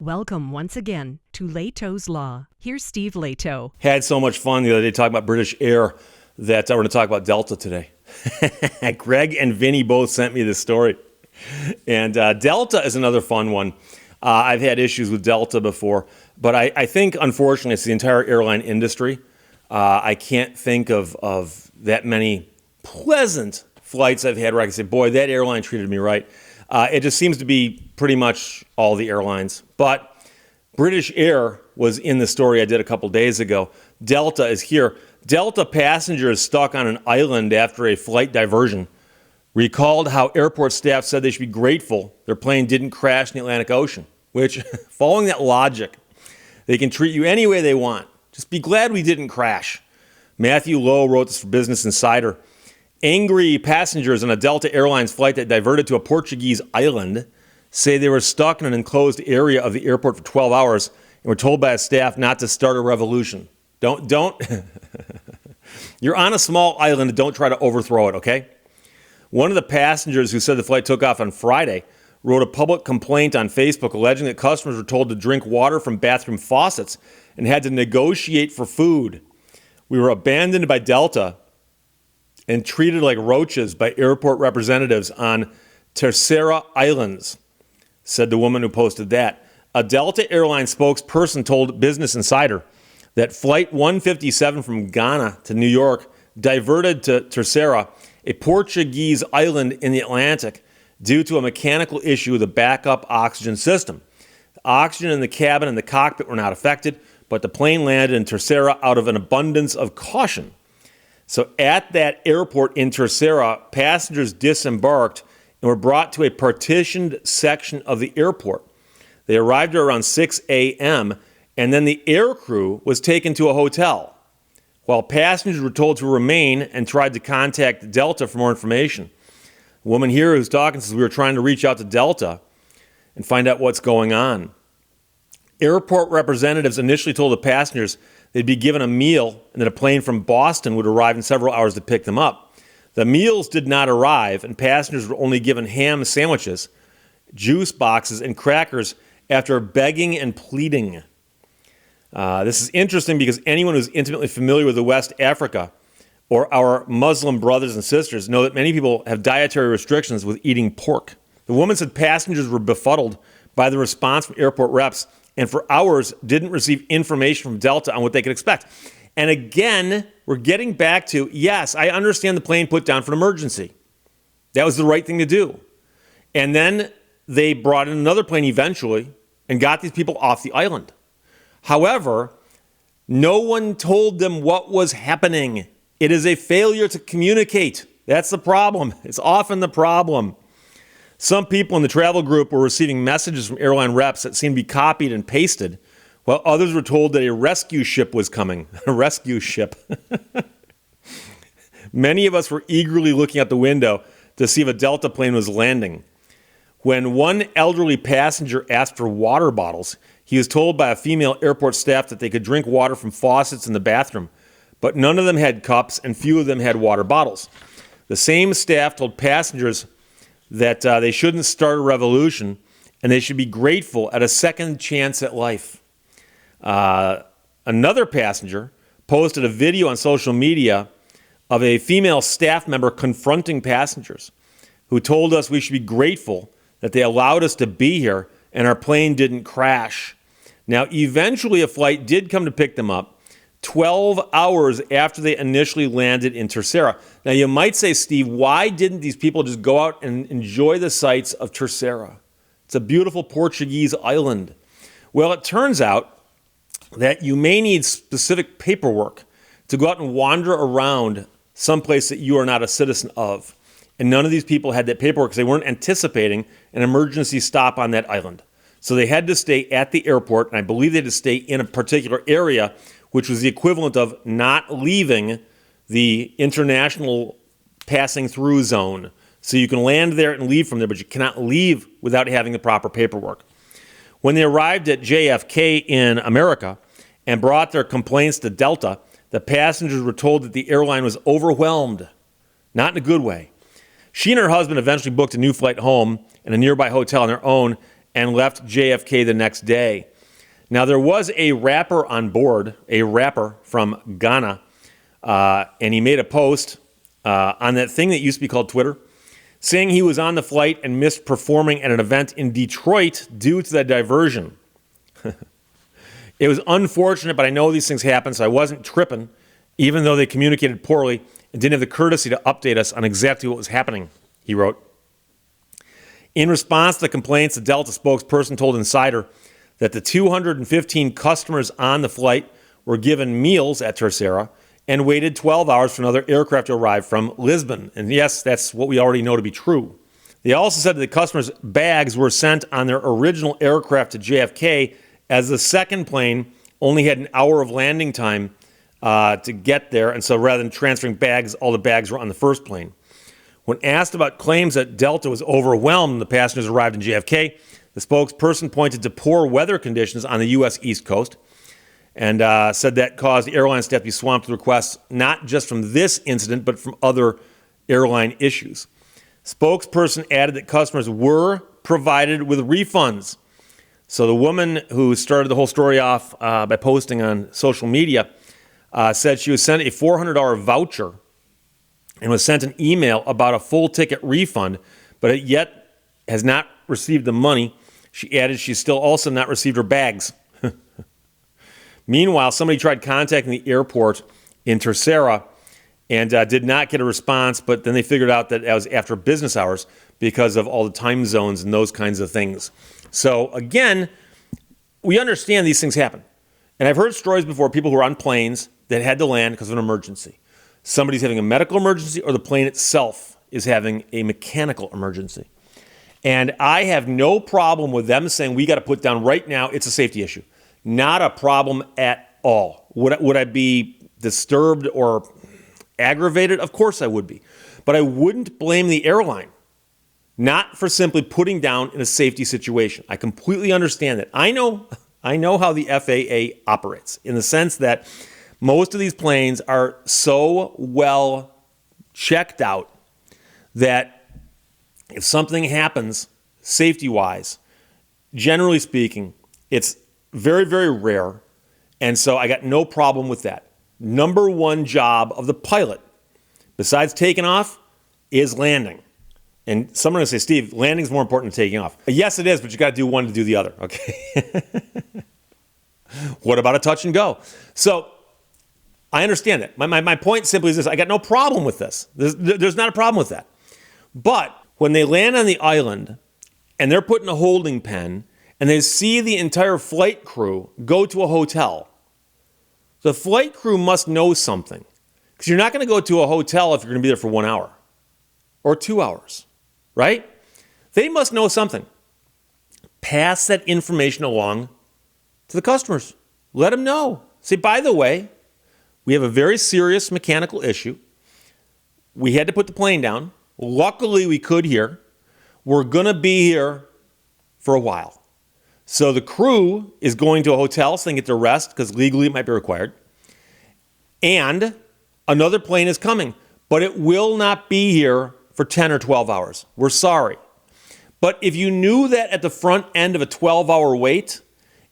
Welcome once again to Lehto's Law. Here's Steve Lehto. Had so much fun the other day talking about British Air that we're going to talk about Delta today. Greg and Vinny both sent me this story. And Delta is another fun one. I've had issues with Delta before, but I think, unfortunately, it's the entire airline industry. I can't think of that many pleasant flights I've had where I can say, boy, that airline treated me right. It just seems to be pretty much all the airlines. But British Air was in the story I did a couple days ago. Delta is here. Delta passengers stuck on an island after a flight diversion recalled how airport staff said they should be grateful their plane didn't crash in the Atlantic Ocean, which, following that logic, they can treat you any way they want. Just be glad we didn't crash. Matthew Lowe wrote this for Business Insider. Angry passengers on a Delta Airlines flight that diverted to a Portuguese island say they were stuck in an enclosed area of the airport for 12 hours and were told by a staff not to start a revolution. Don't. You're on a small island, don't try to overthrow it, okay? One of the passengers who said the flight took off on Friday wrote a public complaint on Facebook alleging that customers were told to drink water from bathroom faucets and had to negotiate for food. We were abandoned by Delta and treated like roaches by airport representatives on Terceira Islands, said the woman who posted that. A Delta Airlines spokesperson told Business Insider that Flight 157 from Ghana to New York diverted to Terceira, a Portuguese island in the Atlantic, due to a mechanical issue with the backup oxygen system. The oxygen in the cabin and the cockpit were not affected, but the plane landed in Terceira out of an abundance of caution. So at that airport in Terceira, passengers disembarked and were brought to a partitioned section of the airport. They arrived at around 6 a.m., and then the air crew was taken to a hotel, while passengers were told to remain and tried to contact Delta for more information. A woman here who's talking says we were trying to reach out to Delta and find out what's going on. Airport representatives initially told the passengers they'd be given a meal and that a plane from Boston would arrive in several hours to pick them up. The meals did not arrive, and passengers were only given ham sandwiches, juice boxes, and crackers after begging and pleading. This is interesting because anyone who's intimately familiar with the West Africa or our Muslim brothers and sisters know that many people have dietary restrictions with eating pork. The woman said passengers were befuddled by the response from airport reps and for hours didn't receive information from Delta on what they could expect. And again, we're getting back to, yes, I understand the plane put down for an emergency. That was the right thing to do. And then they brought in another plane eventually and got these people off the island. However, no one told them what was happening. It is a failure to communicate. That's the problem. It's often the problem. Some people in the travel group were receiving messages from airline reps that seemed to be copied and pasted, while others were told that a rescue ship was coming. A rescue ship. Many of us were eagerly looking out the window to see if a Delta plane was landing. When one elderly passenger asked for water bottles, he was told by a female airport staff that they could drink water from faucets in the bathroom, but none of them had cups and few of them had water bottles. The same staff told passengers that they shouldn't start a revolution and they should be grateful at a second chance at life. Another passenger posted a video on social media of a female staff member confronting passengers who told us we should be grateful that they allowed us to be here and our plane didn't crash. Now, eventually a flight did come to pick them up 12 hours after they initially landed in Terceira. Now, you might say, Steve, why didn't these people just go out and enjoy the sights of Terceira? It's a beautiful Portuguese island. Well, it turns out that you may need specific paperwork to go out and wander around someplace that you are not a citizen of. And none of these people had that paperwork because they weren't anticipating an emergency stop on that island. So they had to stay at the airport, and I believe they had to stay in a particular area, which was the equivalent of not leaving the international passing through zone. So you can land there and leave from there, but you cannot leave without having the proper paperwork. When they arrived at JFK in America and brought their complaints to Delta, the passengers were told that the airline was overwhelmed, not in a good way. She and her husband eventually booked a new flight home in a nearby hotel on their own and left JFK the next day. Now, there was a rapper on board, a rapper from Ghana, and he made a post on that thing that used to be called Twitter, saying he was on the flight and missed performing at an event in Detroit due to the diversion. It was unfortunate, but I know these things happen, so I wasn't tripping, even though they communicated poorly and didn't have the courtesy to update us on exactly what was happening, he wrote. In response to the complaints, the Delta spokesperson told Insider that the 215 customers on the flight were given meals at Terceira and waited 12 hours for another aircraft to arrive from Lisbon. And yes, that's what we already know to be true. They also said that the customers' bags were sent on their original aircraft to JFK, as the second plane only had an hour of landing time to get there. And so rather than transferring bags, all the bags were on the first plane. When asked about claims that Delta was overwhelmed when the passengers arrived in JFK, the spokesperson pointed to poor weather conditions on the U.S. East Coast and said that caused the airline staff to be swamped with requests, not just from this incident, but from other airline issues. Spokesperson added that customers were provided with refunds. So the woman who started the whole story off by posting on social media said she was sent a $400 voucher and was sent an email about a full ticket refund, but it yet has not received the money. She added she's still also not received her bags. Meanwhile, somebody tried contacting the airport in Terceira and did not get a response, but then they figured out that it was after business hours because of all the time zones and those kinds of things. So again, we understand these things happen. And I've heard stories before, people who are on planes that had to land because of an emergency. Somebody's having a medical emergency or the plane itself is having a mechanical emergency. And I have no problem with them saying we got to put down right now, it's a safety issue. Not a problem at all. Would I be disturbed or aggravated? Of course I would be. But I wouldn't blame the airline, not for simply putting down in a safety situation. I completely understand that. I know how the FAA operates in the sense that most of these planes are so well checked out that if something happens safety-wise, generally speaking, it's very, very rare. And so I got no problem with that. Number one job of the pilot, besides taking off, is landing. And someone will say, Steve, landing's more important than taking off. Yes, it is, but you got to do one to do the other, okay? What about a touch and go? So I understand that. My point simply is this. I got no problem with this. There's not a problem with that. But when they land on the island and they're put in a holding pen and they see the entire flight crew go to a hotel, the flight crew must know something. Because you're not going to go to a hotel if you're going to be there for 1 hour or 2 hours, right? They must know something. Pass that information along to the customers. Let them know. Say, by the way, we have a very serious mechanical issue. We had to put the plane down. Luckily, we could here. We're going to be here for a while. So the crew is going to a hotel so they can get their rest because legally it might be required. And another plane is coming, but it will not be here for 10 or 12 hours. We're sorry. But if you knew that at the front end of a 12-hour wait,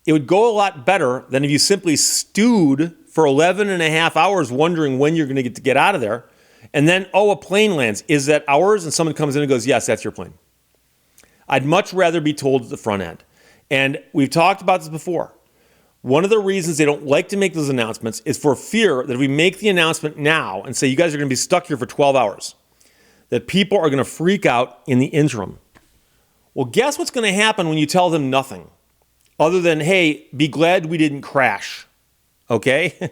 it would go a lot better than if you simply stewed for 11 and a half hours wondering when you're going to get out of there. And then, a plane lands. Is that ours? And someone comes in and goes, yes, that's your plane. I'd much rather be told at the front end. And we've talked about this before. One of the reasons they don't like to make those announcements is for fear that if we make the announcement now and say you guys are going to be stuck here for 12 hours, that people are going to freak out in the interim. Well, guess what's going to happen when you tell them nothing other than, hey, be glad we didn't crash, okay?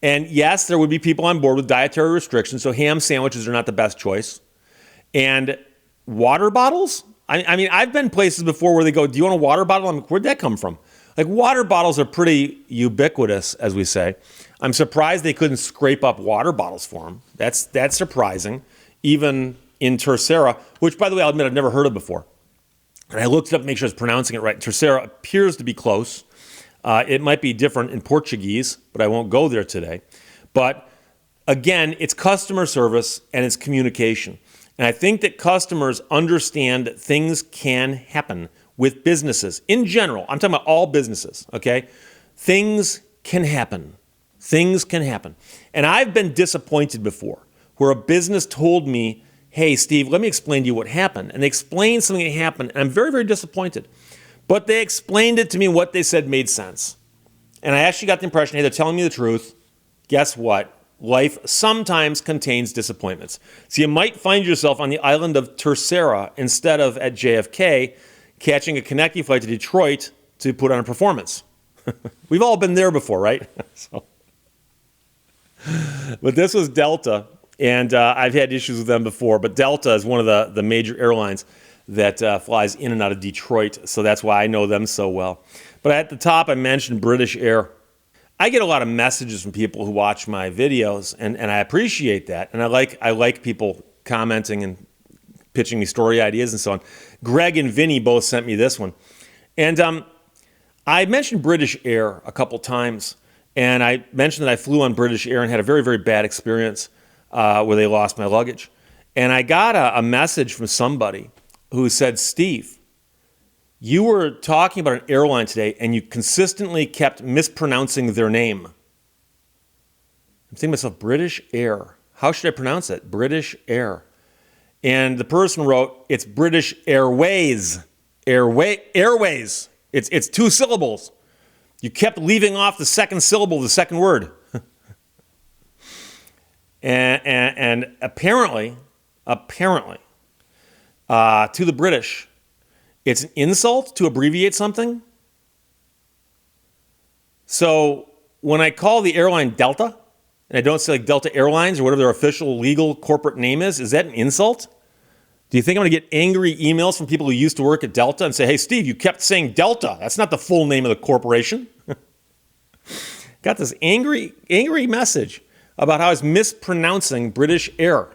And yes, there would be people on board with dietary restrictions, so ham sandwiches are not the best choice. And water bottles? I mean, I've been places before where they go, do you want a water bottle? I'm like, where'd that come from? Like, water bottles are pretty ubiquitous, as we say. I'm surprised they couldn't scrape up water bottles for them. That's surprising, even in Terceira, which, by the way, I'll admit I've never heard of before. And I looked it up to make sure I was pronouncing it right. Terceira appears to be close. It might be different in Portuguese, but I won't go there today. But again, it's customer service and it's communication. And I think that customers understand that things can happen with businesses in general. I'm talking about all businesses, okay? Things can happen. Things can happen. And I've been disappointed before where a business told me, hey, Steve, let me explain to you what happened. And they explained something that happened, and I'm very, very disappointed. But they explained it to me, what they said made sense. And I actually got the impression, hey, they're telling me the truth. Guess what? Life sometimes contains disappointments. So you might find yourself on the island of Terceira instead of at JFK, catching a connecting flight to Detroit to put on a performance. We've all been there before, right? But this was Delta, and I've had issues with them before, but Delta is one of the major airlines that flies in and out of Detroit, so that's why I know them so well. But at the top, I mentioned British Air. I get a lot of messages from people who watch my videos, and I appreciate that, and I like people commenting and pitching me story ideas and so on. Greg and Vinny both sent me this one. And I mentioned British Air a couple times, and I mentioned that I flew on British Air and had a very, very bad experience where they lost my luggage. And I got a message from somebody who said, Steve, you were talking about an airline today, and you consistently kept mispronouncing their name. I'm thinking to myself, British Air. How should I pronounce it? British Air. And the person wrote, it's British Airways. Airways. It's two syllables. You kept leaving off the second syllable of the second word. and apparently, to the British, it's an insult to abbreviate something. So when I call the airline Delta, and I don't say like Delta Airlines or whatever their official legal corporate name is that an insult? Do you think I'm going to get angry emails from people who used to work at Delta and say, hey, Steve, you kept saying Delta. That's not the full name of the corporation. Got this angry message about how I was mispronouncing British Air.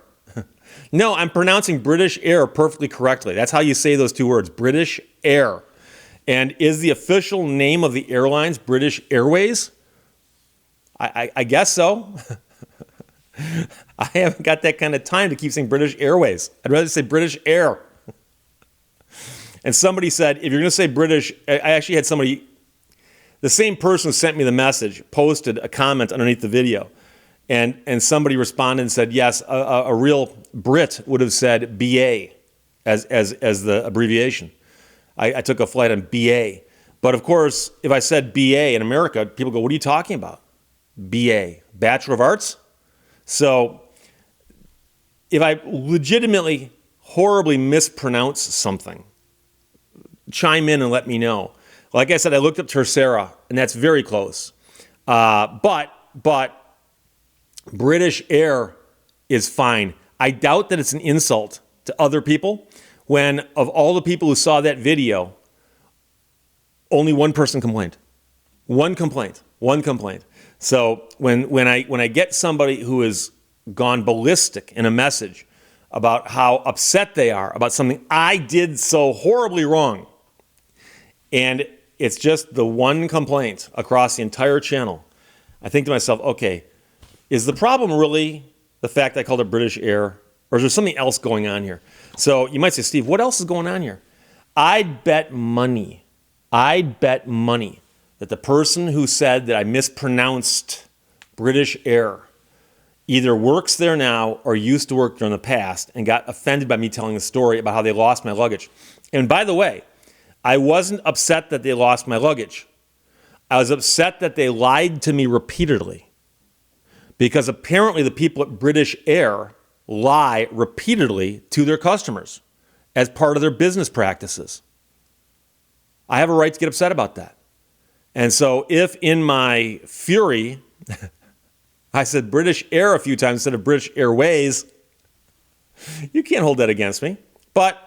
No, I'm pronouncing British Air perfectly correctly. That's how you say those two words, British Air. And is the official name of the airlines British Airways? I guess so. I haven't got that kind of time to keep saying British Airways. I'd rather say British Air. And somebody said, if you're going to say British, I actually had somebody, the same person who sent me the message, posted a comment underneath the video. And somebody responded and said, yes, a real Brit would have said BA as the abbreviation. I took a flight on BA. But of course, if I said BA in America, people go, what are you talking about? BA, Bachelor of Arts? So if I legitimately horribly mispronounce something, chime in and let me know. Like I said, I looked up Terceira, and that's very close. But British Air is fine. I doubt that it's an insult to other people when, of all the people who saw that video, only one person complained. One complaint. So when I get somebody who has gone ballistic in a message about how upset they are about something I did so horribly wrong, and it's just the one complaint across the entire channel, I think to myself, okay, is the problem really the fact that I called it British Air, or is there something else going on here? So you might say, Steve, what else is going on here? I'd bet money that the person who said that I mispronounced British Air either works there now or used to work there in the past and got offended by me telling a story about how they lost my luggage. And by the way, I wasn't upset that they lost my luggage. I was upset that they lied to me repeatedly. Because apparently the people at British Air lie repeatedly to their customers as part of their business practices. I have a right to get upset about that. And so if in my fury, I said British Air a few times instead of British Airways, you can't hold that against me. But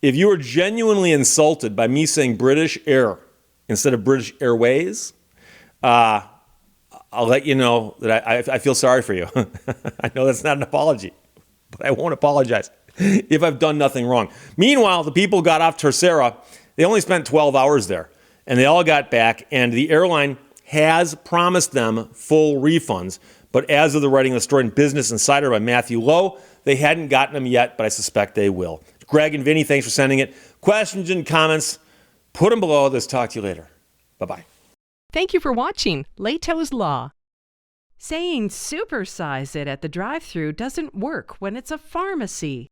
if you were genuinely insulted by me saying British Air instead of British Airways, I'll let you know that I feel sorry for you. I know that's not an apology, but I won't apologize if I've done nothing wrong. Meanwhile, the people got off Terceira. They only spent 12 hours there, and they all got back, and the airline has promised them full refunds, But as of the writing of the story in Business Insider by Matthew Lowe, they hadn't gotten them yet, but I suspect they will. Greg and Vinny, thanks for sending it. Questions and comments, put them below. Let's talk to you later. Bye-bye. Thank you for watching Lehto's Law. Saying supersize it at the drive-thru doesn't work when it's a pharmacy.